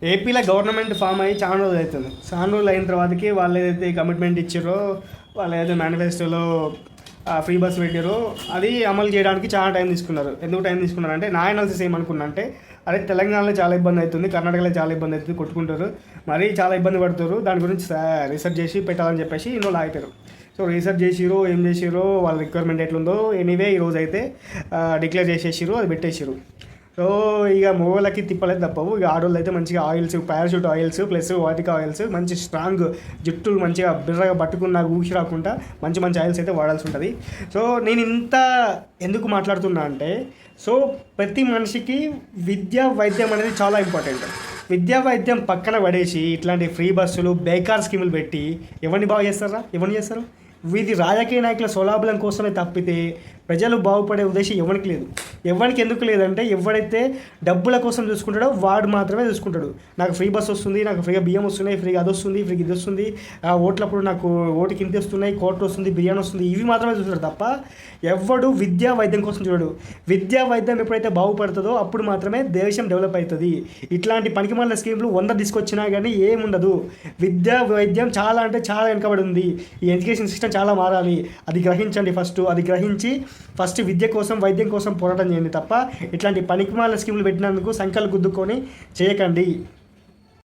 ఏపీలో government form అయ్యి చాలా రోజులు అవుతుంది. చాలా రోజులు అయిన తర్వాతకి వాళ్ళు ఏదైతే కమిట్మెంట్ ఇచ్చారో, వాళ్ళు ఏదైతే మేనిఫెస్టోలో ఫ్రీ బస్ పెట్టారో అది అమలు చేయడానికి చాలా టైం తీసుకున్నారు. ఎందుకు టైం తీసుకున్నారు అంటే, నా అనాలిసిస్ ఏమనుకున్నా అంటే, అదే తెలంగాణలో చాలా ఇబ్బంది అవుతుంది, కర్ణాటకలో చాలా ఇబ్బంది అవుతుంది, కొట్టుకుంటారు, మరీ చాలా ఇబ్బంది పడుతారు, దాని గురించి రీసెర్చ్ చేసి పెట్టాలని చెప్పేసి ఇన్నో ఆగిపోయారు. సో రీసెర్చ్ చేసిరో ఏం చేసిరో, వాళ్ళ రిక్వైర్మెంట్ ఎట్లుందో ఎనీవే ఈరోజు అయితే డిక్లేర్ చేసేసిరు, అది పెట్టేసిరు. సో ఇక మగవాళ్ళకి తిప్పలేదు తప్పవు. ఇక ఆడవాళ్ళు అయితే మంచిగా oils, Parachute oils plus Vatika oils, మంచి స్ట్రాంగ్ జుట్టులు మంచిగా బిర్రగా పట్టుకున్న ఊసి రాకుండా మంచి మంచి ఆయిల్స్ అయితే వాడాల్సి ఉంటుంది. సో నేను ఇంత ఎందుకు మాట్లాడుతున్నా అంటే, సో ప్రతి మనిషికి విద్య వైద్యం అనేది చాలా ఇంపార్టెంట్. విద్యా వైద్యం పక్కన పడేసి ఇట్లాంటి ఫ్రీ బస్సులు, బేకార్ స్కీములు పెట్టి ఎవరిని బాగు చేస్తారా? ఎవరిని చేస్తారు? వీధి రాజకీయ నాయకుల స్వలాభం కోసమే తప్పితే ప్రజలు బాగుపడే ఉద్దేశం ఎవరికి లేదు. ఎవరికి ఎందుకు లేదంటే, ఎవడైతే డబ్బుల కోసం చూసుకుంటాడో వాడు మాత్రమే చూసుకుంటాడు. నాకు ఫ్రీ బస్ వస్తుంది, నాకు ఫ్రీగా బియ్యం వస్తున్నాయి, ఫ్రీగా అది వస్తుంది, ఫ్రీగా ఇది వస్తుంది, ఓట్లప్పుడు నాకు ఓటుకి ఇంత వస్తున్నాయి, కోట్లు వస్తుంది, బిర్యానీ వస్తుంది, ఇవి మాత్రమే చూస్తాడు తప్ప ఎవడు విద్యా వైద్యం కోసం చూడడు. విద్యా వైద్యం ఎప్పుడైతే బాగుపడుతుందో అప్పుడు మాత్రమే దేశం డెవలప్ అవుతుంది. ఇట్లాంటి పనికిమాలిన స్కీమ్లు 100 తీసుకొచ్చినా కానీ ఏముండదు. విద్యా వైద్యం చాలా అంటే చాలా వెనుకబడి ఉంది. ఈ ఎడ్యుకేషన్ సిస్టమ్ చాలా మారాలి. అది గ్రహించండి ఫస్ట్. అది గ్రహించి ఫస్ట్ విద్య కోసం, వైద్యం కోసం పోరాటం చేయండి తప్ప ఇట్లాంటి పనికిమాలిన స్కీములు పెట్టినందుకు సంఖ్యలు గుద్దుకొని చేయకండి.